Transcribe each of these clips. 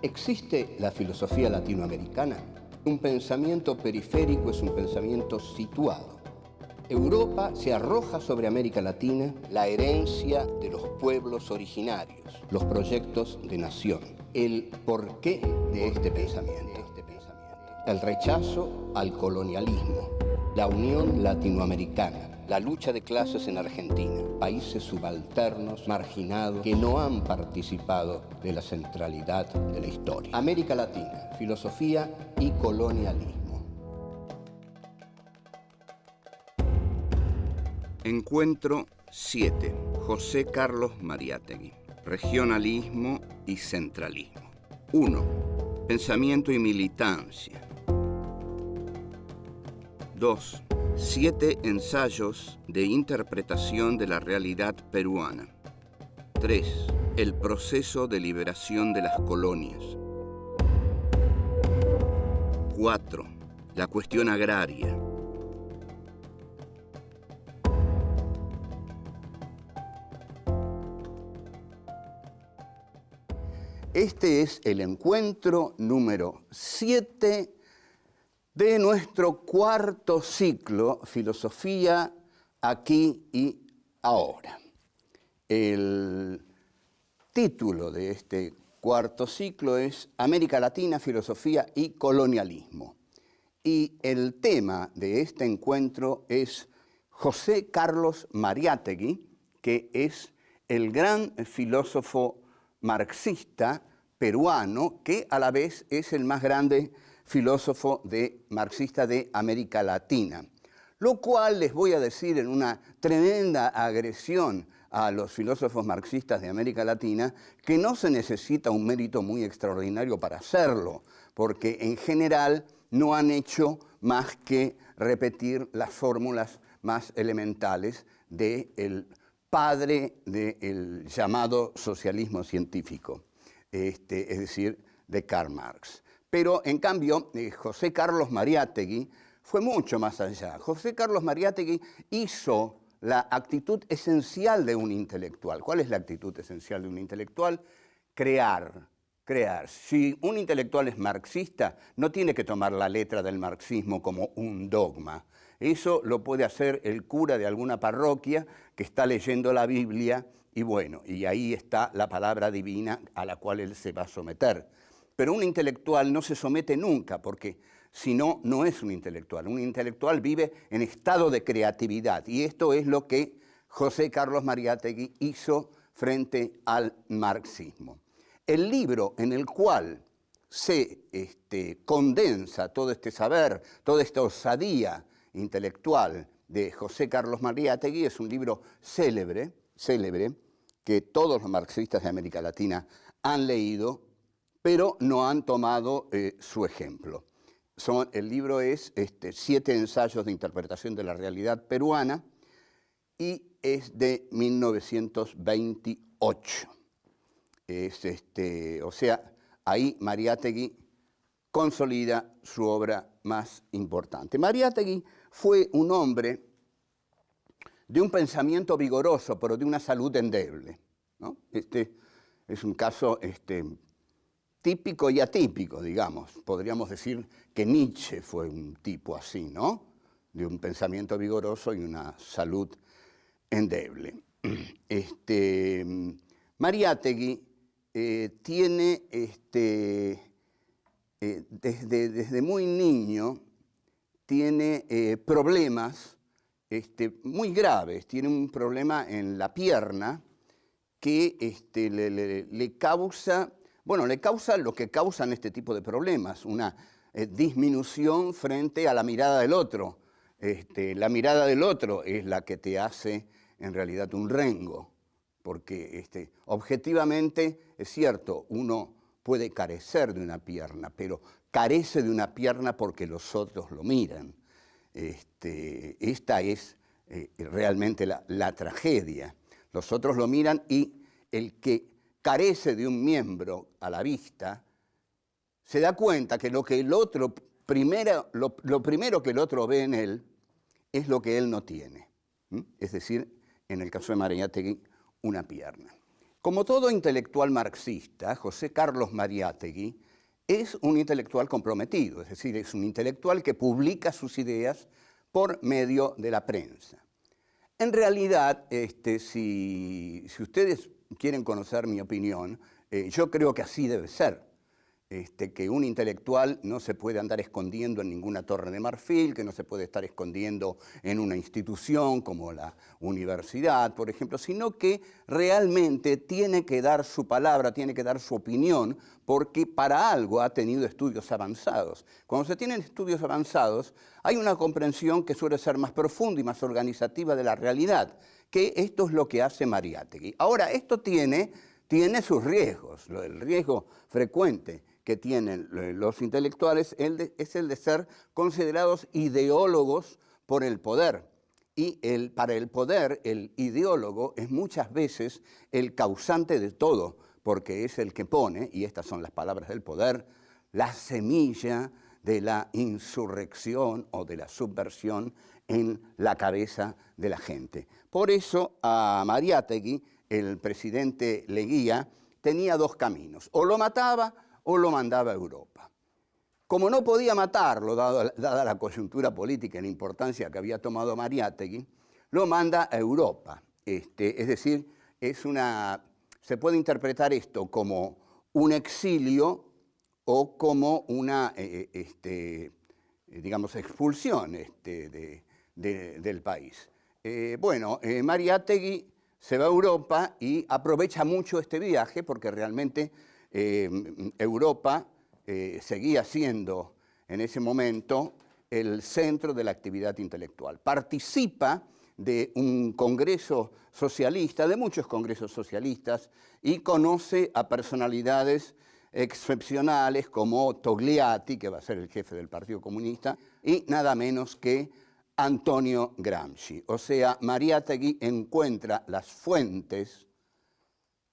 ¿Existe la filosofía latinoamericana? Un pensamiento periférico es un pensamiento situado. Europa se arroja sobre América Latina la herencia de los pueblos originarios, los proyectos de nación, el porqué de este pensamiento, el rechazo al colonialismo, la unión latinoamericana, la lucha de clases en Argentina, países subalternos, marginados, que no han participado de la centralidad de la historia. América Latina, filosofía y colonialismo. Encuentro 7. José Carlos Mariátegui. Regionalismo y centralismo. 1. Pensamiento y militancia. 2. 7 ensayos de interpretación de la realidad peruana. 3. El proceso de liberación de las colonias. 4. La cuestión agraria. Este es el encuentro número 7 de nuestro cuarto ciclo, Filosofía aquí y ahora. El título de este cuarto ciclo es América Latina, Filosofía y Colonialismo. Y el tema de este encuentro es José Carlos Mariátegui, que es el gran filósofo marxista peruano, que a la vez es el más grande filósofo marxista de América Latina. Lo cual les voy a decir en una tremenda agresión a los filósofos marxistas de América Latina, que no se necesita un mérito muy extraordinario para hacerlo, porque en general no han hecho más que repetir las fórmulas más elementales del padre del llamado socialismo científico, es decir, de Karl Marx. Pero, en cambio, José Carlos Mariátegui fue mucho más allá. José Carlos Mariátegui hizo la actitud esencial de un intelectual. ¿Cuál es la actitud esencial de un intelectual? Crear. Si un intelectual es marxista, no tiene que tomar la letra del marxismo como un dogma. Eso lo puede hacer el cura de alguna parroquia que está leyendo la Biblia y bueno, y ahí está la palabra divina a la cual él se va a someter. Pero un intelectual no se somete nunca, porque si no, no es un intelectual. Un intelectual vive en estado de creatividad, y esto es lo que José Carlos Mariátegui hizo frente al marxismo. El libro en el cual se condensa todo este saber, toda esta osadía intelectual de José Carlos Mariátegui es un libro célebre, que todos los marxistas de América Latina han leído, pero no han tomado su ejemplo. El libro es 7 ensayos de interpretación de la realidad peruana y es de 1928. O sea, ahí Mariátegui consolida su obra más importante. Mariátegui fue un hombre de un pensamiento vigoroso, pero de una salud endeble, ¿no? Es un caso típico y atípico, digamos. Podríamos decir que Nietzsche fue un tipo así, ¿no? De un pensamiento vigoroso y una salud endeble. Mariátegui tiene, desde muy niño, tiene problemas muy graves. Tiene un problema en la pierna que le causa lo que causan este tipo de problemas, una disminución frente a la mirada del otro. La mirada del otro es la que te hace en realidad un rengo, porque objetivamente es cierto, uno puede carecer de una pierna, pero carece de una pierna porque los otros lo miran. Esta es realmente la tragedia. Los otros lo miran y el que carece de un miembro a la vista se da cuenta que lo primero que el otro ve en él es lo que él no tiene. Es decir, en el caso de Mariátegui, una pierna. Como todo intelectual marxista, José Carlos Mariátegui es un intelectual comprometido, es decir, es un intelectual que publica sus ideas por medio de la prensa. En realidad, si ustedes quieren conocer mi opinión, yo creo que así debe ser. Que un intelectual no se puede andar escondiendo en ninguna torre de marfil, que no se puede estar escondiendo en una institución como la universidad, por ejemplo, sino que realmente tiene que dar su palabra, tiene que dar su opinión, porque para algo ha tenido estudios avanzados. Cuando se tienen estudios avanzados, hay una comprensión que suele ser más profunda y más organizativa de la realidad, que esto es lo que hace Mariátegui. Ahora, esto tiene sus riesgos, el riesgo frecuente que tienen los intelectuales es el de ser considerados ideólogos por el poder. Y para el poder, el ideólogo es muchas veces el causante de todo, porque es el que pone, y estas son las palabras del poder, la semilla de la insurrección o de la subversión en la cabeza de la gente. Por eso a Mariátegui, el presidente Leguía, tenía dos caminos: o lo mataba o lo mandaba a Europa. Como no podía matarlo, dada la coyuntura política y la importancia que había tomado Mariátegui, lo manda a Europa. Es decir, se puede interpretar esto como un exilio o como una, digamos, expulsión del país. Mariátegui se va a Europa y aprovecha mucho este viaje porque realmente Europa seguía siendo en ese momento el centro de la actividad intelectual. Participa de un congreso socialista, de muchos congresos socialistas, y conoce a personalidades excepcionales como Togliatti, que va a ser el jefe del Partido Comunista, y nada menos que Antonio Gramsci. O sea, Mariátegui encuentra las fuentes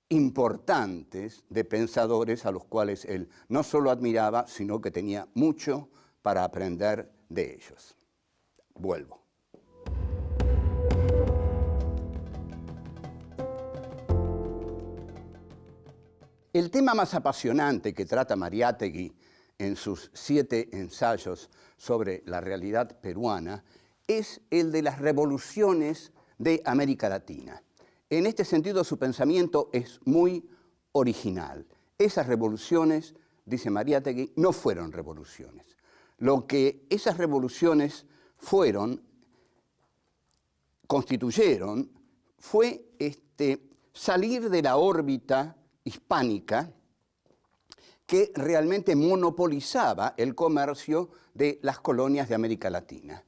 importantes de pensadores a los cuales él no solo admiraba, sino que tenía mucho para aprender de ellos. Vuelvo. El tema más apasionante que trata Mariátegui en sus 7 ensayos sobre la realidad peruana es el de las revoluciones de América Latina. En este sentido, su pensamiento es muy original. Esas revoluciones, dice Mariátegui, no fueron revoluciones. Lo que esas revoluciones constituyeron, fue salir de la órbita hispánica que realmente monopolizaba el comercio de las colonias de América Latina.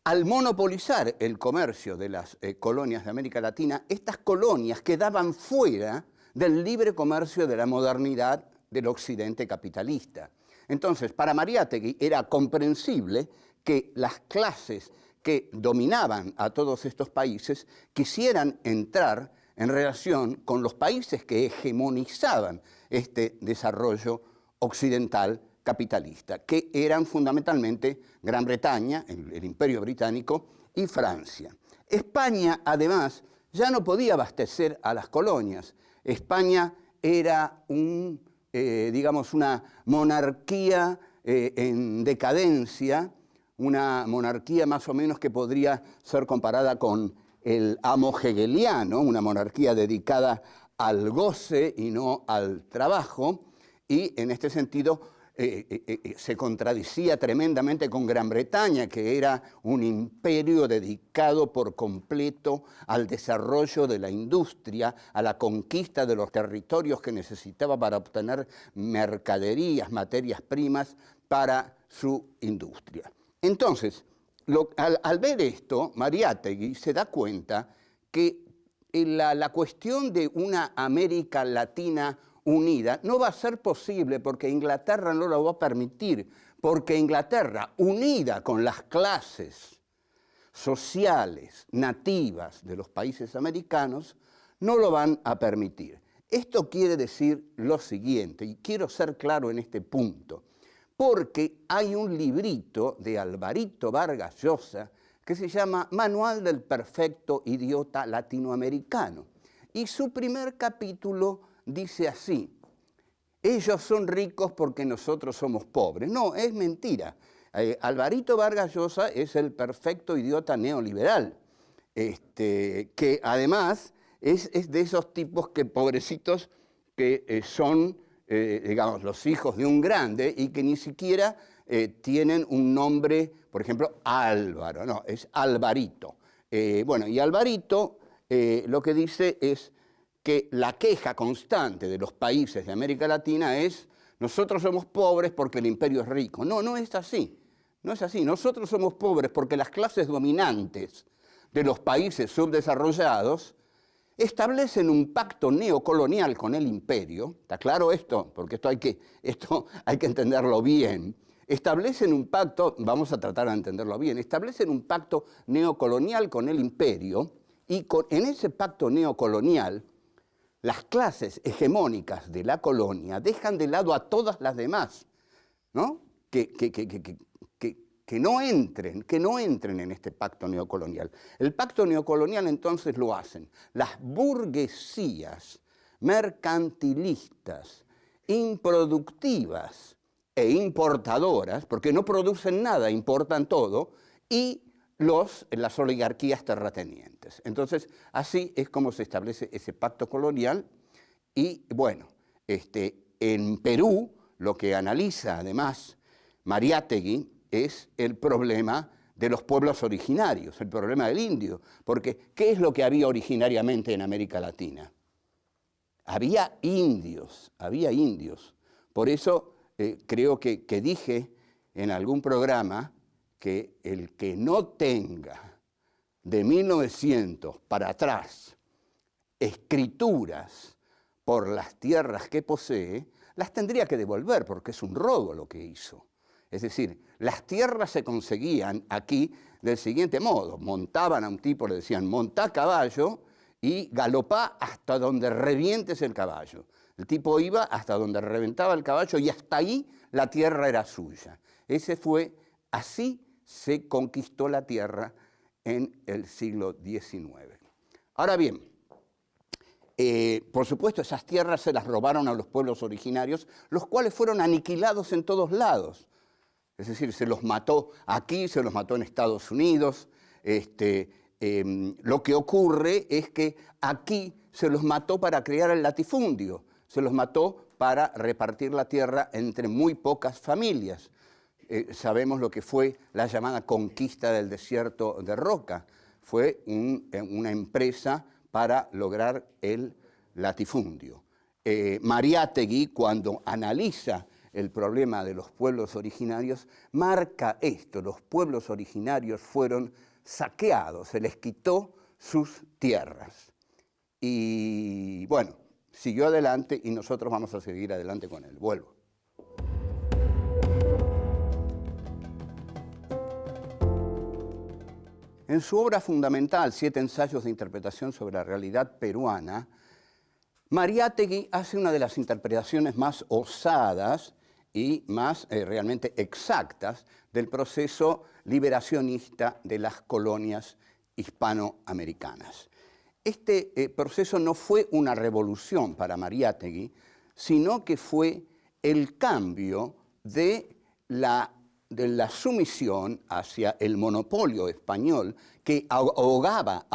Al monopolizar el comercio de las colonias de América Latina, estas colonias quedaban fuera del libre comercio de la modernidad del occidente capitalista. Entonces, para Mariátegui era comprensible que las clases que dominaban a todos estos países quisieran entrar en relación con los países que hegemonizaban este desarrollo occidental capitalista, que eran fundamentalmente Gran Bretaña, el Imperio Británico, y Francia. España, además, ya no podía abastecer a las colonias. España era digamos, una monarquía en decadencia, una monarquía más o menos que podría ser comparada con el amo hegeliano, una monarquía dedicada al goce y no al trabajo, y en este sentido se contradecía tremendamente con Gran Bretaña, que era un imperio dedicado por completo al desarrollo de la industria, a la conquista de los territorios que necesitaba para obtener mercaderías, materias primas para su industria. Entonces, al ver esto, Mariátegui se da cuenta que la cuestión de una América Latina unida no va a ser posible porque Inglaterra no lo va a permitir, porque Inglaterra, unida con las clases sociales nativas de los países americanos, no lo van a permitir. Esto quiere decir lo siguiente, y quiero ser claro en este punto, porque hay un librito de Alvarito Vargas Llosa que se llama Manual del Perfecto Idiota Latinoamericano. Y su primer capítulo dice así: ellos son ricos porque nosotros somos pobres. No, es mentira. Alvarito Vargas Llosa es el perfecto idiota neoliberal, que además es de esos tipos que pobrecitos que son, digamos, los hijos de un grande y que ni siquiera tienen un nombre, por ejemplo, Álvaro, no, es Alvarito. Bueno, y Alvarito lo que dice es que la queja constante de los países de América Latina es: nosotros somos pobres porque el imperio es rico. No, no es así. No es así. Nosotros somos pobres porque las clases dominantes de los países subdesarrollados establecen un pacto neocolonial con el imperio. ¿Está claro esto? Porque esto hay que entenderlo bien. Establecen un pacto, vamos a tratar de entenderlo bien, establecen un pacto neocolonial con el imperio y en ese pacto neocolonial las clases hegemónicas de la colonia dejan de lado a todas las demás, ¿no? Que no entren en este pacto neocolonial. El pacto neocolonial entonces lo hacen las burguesías mercantilistas, improductivas e importadoras, porque no producen nada, importan todo, y las oligarquías terratenientes. Entonces, así es como se establece ese pacto colonial. Y bueno, en Perú lo que analiza además Mariátegui es el problema de los pueblos originarios, el problema del indio, porque ¿qué es lo que había originariamente en América Latina? Había indios. Por eso creo que dije en algún programa que el que no tenga de 1900 para atrás escrituras por las tierras que posee, las tendría que devolver porque es un robo lo que hizo. Es decir, las tierras se conseguían aquí del siguiente modo: montaban a un tipo, le decían montá caballo y galopá hasta donde revientes el caballo. El tipo iba hasta donde reventaba el caballo y hasta ahí la tierra era suya. Así se conquistó la tierra en el siglo XIX. Ahora bien, por supuesto esas tierras se las robaron a los pueblos originarios, los cuales fueron aniquilados en todos lados. Es decir, se los mató aquí, se los mató en Estados Unidos. Lo que ocurre es que aquí se los mató para crear el latifundio, se los mató para repartir la tierra entre muy pocas familias. Sabemos lo que fue la llamada conquista del desierto de Roca. Fue una empresa para lograr el latifundio. Mariátegui, cuando analiza el problema de los pueblos originarios, marca esto: los pueblos originarios fueron saqueados, se les quitó sus tierras. Y bueno, siguió adelante y nosotros vamos a seguir adelante con él. Vuelvo. En su obra fundamental, 7 ensayos de interpretación sobre la realidad peruana, Mariátegui hace una de las interpretaciones más osadas y más realmente exactas del proceso liberacionista de las colonias hispanoamericanas. Este proceso no fue una revolución para Mariátegui, sino que fue el cambio de la sumisión hacia el monopolio español que ahogaba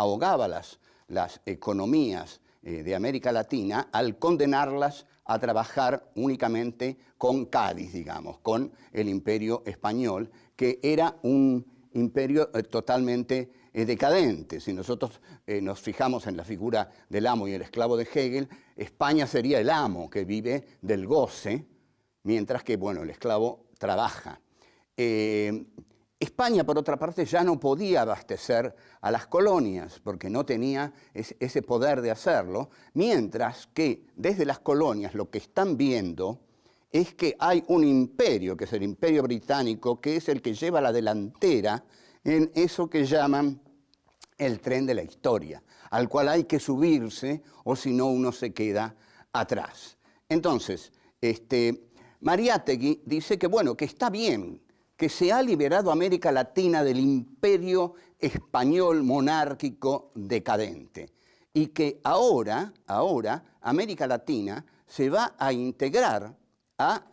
las economías de América Latina al condenarlas a trabajar únicamente con Cádiz, digamos, con el imperio español, que era un imperio totalmente decadente. Si nosotros nos fijamos en la figura del amo y el esclavo de Hegel, España sería el amo que vive del goce, mientras que, bueno, el esclavo trabaja. España, por otra parte, ya no podía abastecer a las colonias porque no tenía ese poder de hacerlo, mientras que desde las colonias lo que están viendo es que hay un imperio, que es el imperio británico, que es el que lleva la delantera en eso que llaman el tren de la historia, al cual hay que subirse o si no uno se queda atrás. Entonces, Mariátegui dice que, bueno, que está bien, que se ha liberado América Latina del imperio español monárquico decadente y que ahora América Latina se va a integrar a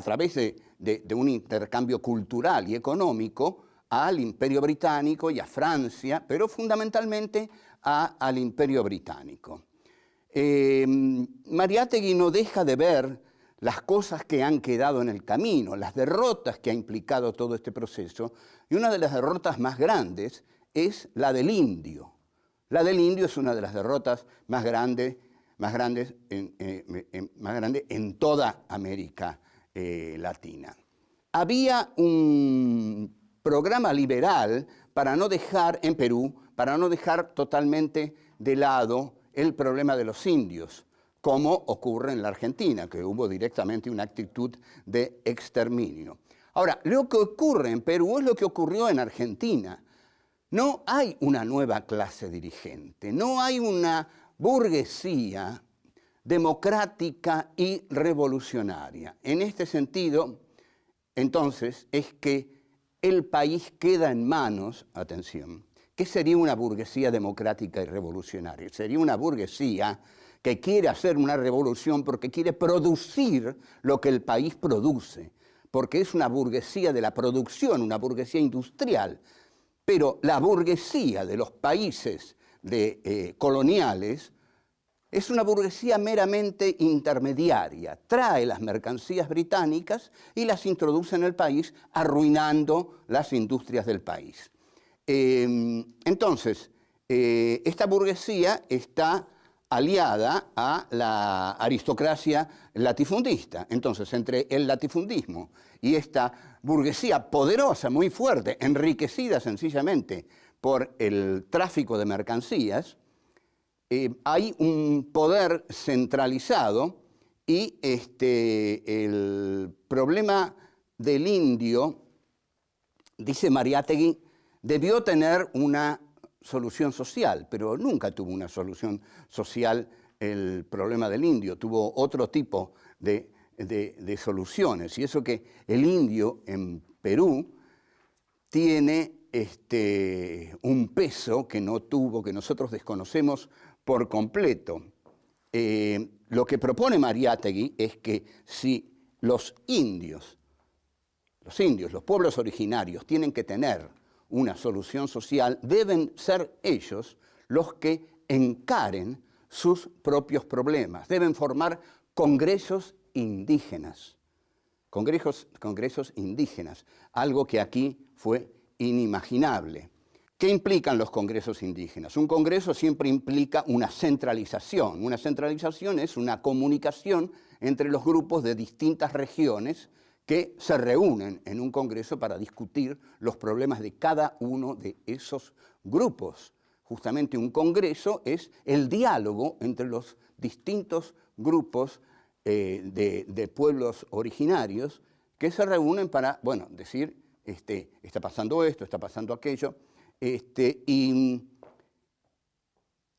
través de un intercambio cultural y económico al Imperio Británico y a Francia, pero fundamentalmente al Imperio Británico. Mariátegui no deja de ver las cosas que han quedado en el camino, las derrotas que ha implicado todo este proceso, y una de las derrotas más grandes es la del indio. La del indio es una de las derrotas más grandes en toda América Latina. Había un programa liberal para no dejar, en Perú, para no dejar totalmente de lado el problema de los indios, como ocurre en la Argentina, que hubo directamente una actitud de exterminio. Ahora, lo que ocurre en Perú es lo que ocurrió en Argentina. No hay una nueva clase dirigente, no hay una burguesía democrática y revolucionaria. En este sentido, entonces, es que el país queda en manos, atención, ¿qué sería una burguesía democrática y revolucionaria? Sería una burguesía que quiere hacer una revolución porque quiere producir lo que el país produce, porque es una burguesía de la producción, una burguesía industrial. Pero la burguesía de los países coloniales es una burguesía meramente intermediaria. Trae las mercancías británicas y las introduce en el país, arruinando las industrias del país. Entonces, esta burguesía está aliada a la aristocracia latifundista. Entonces, entre el latifundismo y esta burguesía poderosa, muy fuerte, enriquecida sencillamente por el tráfico de mercancías, hay un poder centralizado y el problema del indio, dice Mariátegui, debió tener una solución social, pero nunca tuvo una solución social el problema del indio, tuvo otro tipo de soluciones. Y eso que el indio en Perú tiene un peso que no tuvo, que nosotros desconocemos por completo. Lo que propone Mariátegui es que si los pueblos originarios tienen que tener una solución social, deben ser ellos los que encaren sus propios problemas, deben formar congresos indígenas, congresos indígenas, algo que aquí fue inimaginable. ¿Qué implican los congresos indígenas? Un congreso siempre implica una centralización. Una centralización es una comunicación entre los grupos de distintas regiones que se reúnen en un congreso para discutir los problemas de cada uno de esos grupos. Justamente un congreso es el diálogo entre los distintos grupos de pueblos originarios que se reúnen para, bueno, decir, está pasando esto, está pasando aquello, y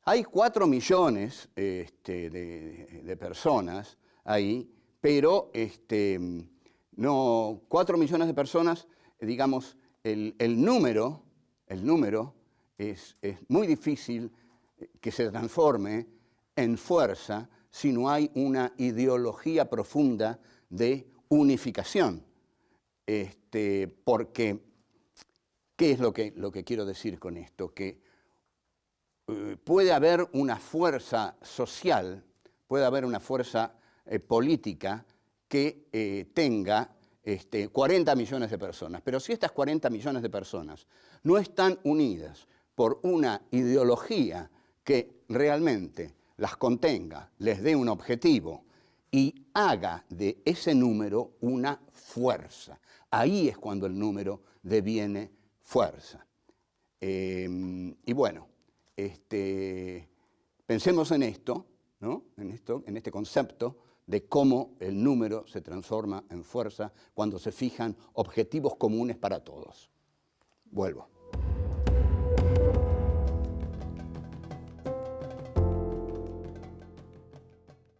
hay 4 millones de personas ahí, pero no, 4 millones de personas, digamos, el número es muy difícil que se transforme en fuerza si no hay una ideología profunda de unificación. Porque, ¿qué es lo que quiero decir con esto? Que puede haber una fuerza social, puede haber una fuerza política que tenga 40 millones de personas. Pero si estas 40 millones de personas no están unidas por una ideología que realmente las contenga, les dé un objetivo y haga de ese número una fuerza, ahí es cuando el número deviene fuerza. Y bueno, pensemos en esto, ¿no? En este concepto de cómo el número se transforma en fuerza cuando se fijan objetivos comunes para todos. Vuelvo.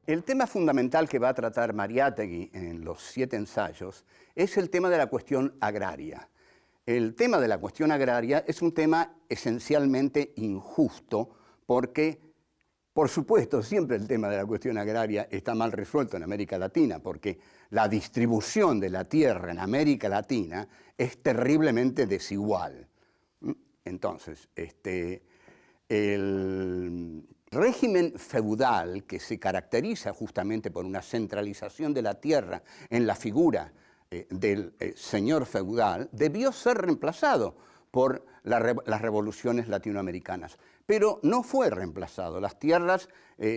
El tema fundamental que va a tratar Mariátegui en los 7 ensayos es el tema de la cuestión agraria. El tema de la cuestión agraria es un tema esencialmente injusto porque, por supuesto, siempre el tema de la cuestión agraria está mal resuelto en América Latina, porque la distribución de la tierra en América Latina es terriblemente desigual. Entonces, el régimen feudal, que se caracteriza justamente por una centralización de la tierra en la figura del señor feudal, debió ser reemplazado por las revoluciones latinoamericanas. Pero no fue reemplazado. Las tierras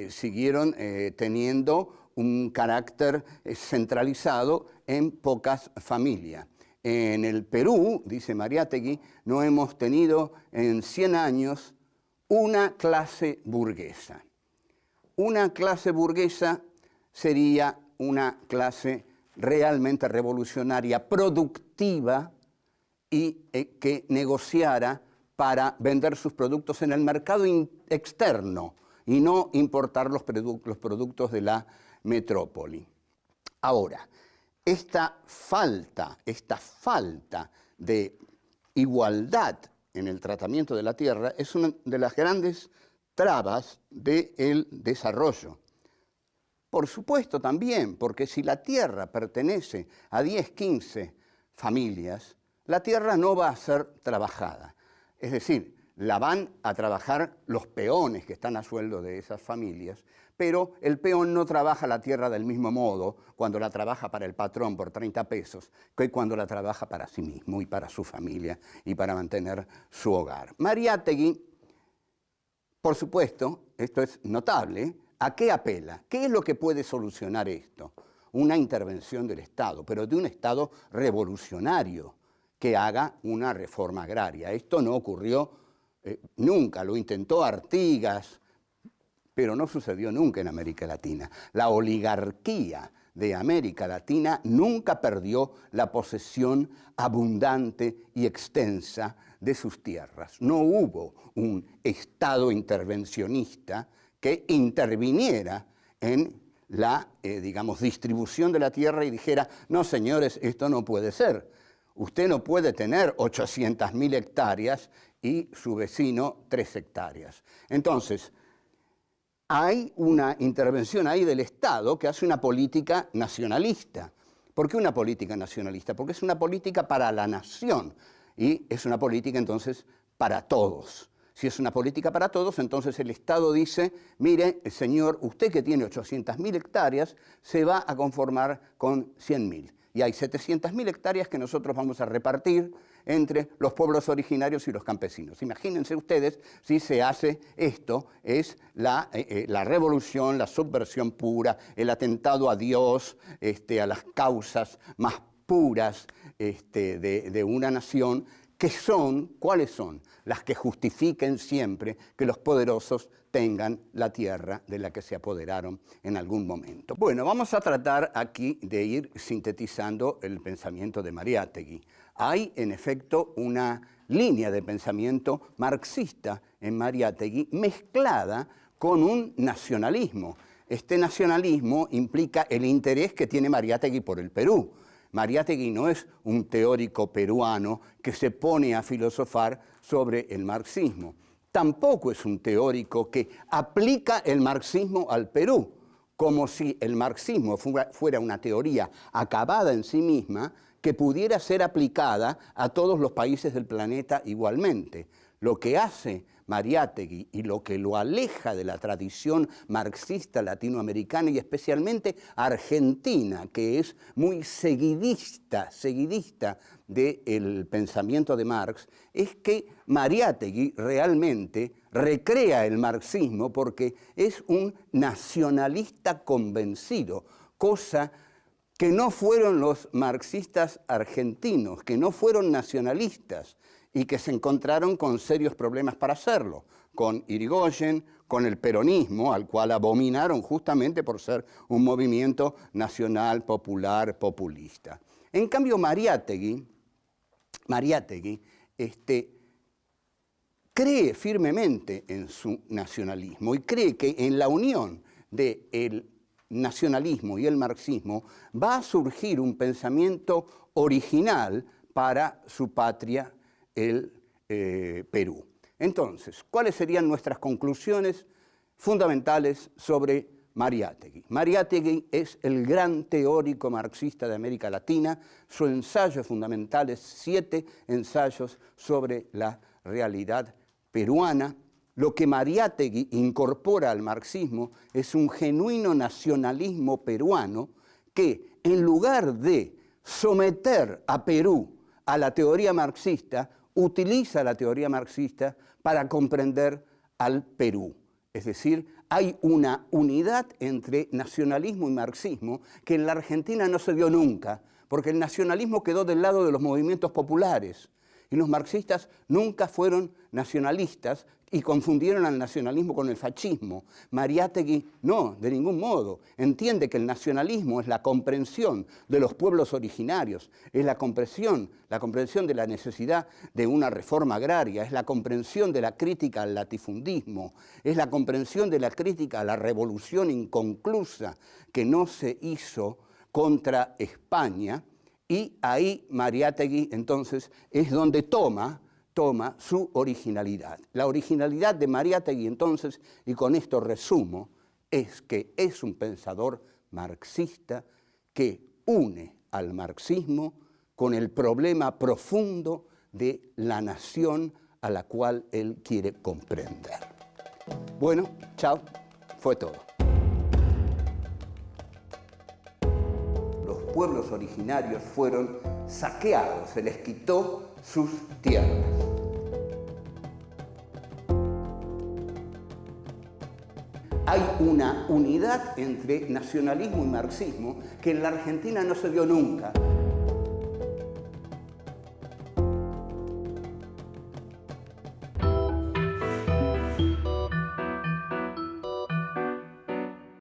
siguieron teniendo un carácter centralizado en pocas familias. En el Perú, dice Mariátegui, no hemos tenido en 100 años una clase burguesa. Una clase burguesa sería una clase realmente revolucionaria, productiva y que negociara para vender sus productos en el mercado externo y no importar los productos de la metrópoli. Ahora, esta falta de igualdad en el tratamiento de la tierra es una de las grandes trabas del desarrollo. Por supuesto también, porque si la tierra pertenece a 10, 15 familias, la tierra no va a ser trabajada. Es decir, la van a trabajar los peones que están a sueldo de esas familias, pero el peón no trabaja la tierra del mismo modo cuando la trabaja para el patrón por 30 pesos que cuando la trabaja para sí mismo y para su familia y para mantener su hogar. Mariátegui, por supuesto, esto es notable, ¿a qué apela? ¿Qué es lo que puede solucionar esto? Una intervención del Estado, pero de un Estado revolucionario que haga una reforma agraria. Esto no ocurrió nunca, lo intentó Artigas, pero no sucedió nunca en América Latina. La oligarquía de América Latina nunca perdió la posesión abundante y extensa de sus tierras. No hubo un Estado intervencionista que interviniera en la, distribución de la tierra y dijera, no señores, esto no puede ser. Usted no puede tener 800.000 hectáreas y su vecino 3 hectáreas. Entonces, hay una intervención ahí del Estado que hace una política nacionalista. ¿Por qué una política nacionalista? Porque es una política para la nación y es una política entonces para todos. Si es una política para todos, entonces el Estado dice, mire, señor, usted que tiene 800.000 hectáreas se va a conformar con 100.000. Y hay 700.000 hectáreas que nosotros vamos a repartir entre los pueblos originarios y los campesinos. Imagínense ustedes si se hace esto, es la revolución, la subversión pura, el atentado a Dios, a las causas más puras de una nación, que son, ¿cuáles son? Las que justifiquen siempre que los poderosos tengan la tierra de la que se apoderaron en algún momento. Bueno, vamos a tratar aquí de ir sintetizando el pensamiento de Mariátegui. Hay, en efecto, una línea de pensamiento marxista en Mariátegui mezclada con un nacionalismo. Este nacionalismo implica el interés que tiene Mariátegui por el Perú. Mariátegui no es un teórico peruano que se pone a filosofar sobre el marxismo. Tampoco es un teórico que aplica el marxismo al Perú, como si el marxismo fuera una teoría acabada en sí misma que pudiera ser aplicada a todos los países del planeta igualmente. Lo que hace Mariátegui y lo que lo aleja de la tradición marxista latinoamericana y especialmente argentina, que es muy seguidista del pensamiento de Marx, es que Mariátegui realmente recrea el marxismo porque es un nacionalista convencido, cosa que no fueron los marxistas argentinos, que no fueron nacionalistas, y que se encontraron con serios problemas para hacerlo, con Irigoyen, con el peronismo, al cual abominaron justamente por ser un movimiento nacional, popular, populista. En cambio, Mariátegui cree firmemente en su nacionalismo y cree que en la unión del nacionalismo y el marxismo va a surgir un pensamiento original para su patria, el Perú. Entonces, ¿cuáles serían nuestras conclusiones fundamentales sobre Mariátegui? Mariátegui es el gran teórico marxista de América Latina. Su ensayo fundamental es 7 ensayos sobre la realidad peruana. Lo que Mariátegui incorpora al marxismo es un genuino nacionalismo peruano que, en lugar de someter a Perú a la teoría marxista, utiliza la teoría marxista para comprender al Perú. Es decir, hay una unidad entre nacionalismo y marxismo que en la Argentina no se dio nunca, porque el nacionalismo quedó del lado de los movimientos populares y los marxistas nunca fueron nacionalistas y confundieron al nacionalismo con el fascismo. Mariátegui no, de ningún modo. Entiende que el nacionalismo es la comprensión de los pueblos originarios, es la comprensión de la necesidad de una reforma agraria, es la comprensión de la crítica al latifundismo, es la comprensión de la crítica a la revolución inconclusa que no se hizo contra España, y ahí Mariátegui entonces es donde toma su originalidad. La originalidad de Mariátegui entonces, y con esto resumo, es que es un pensador marxista que une al marxismo con el problema profundo de la nación a la cual él quiere comprender. Bueno, chao, fue todo. Los pueblos originarios fueron saqueados, se les quitó sus tierras. Hay una unidad entre nacionalismo y marxismo que en la Argentina no se dio nunca.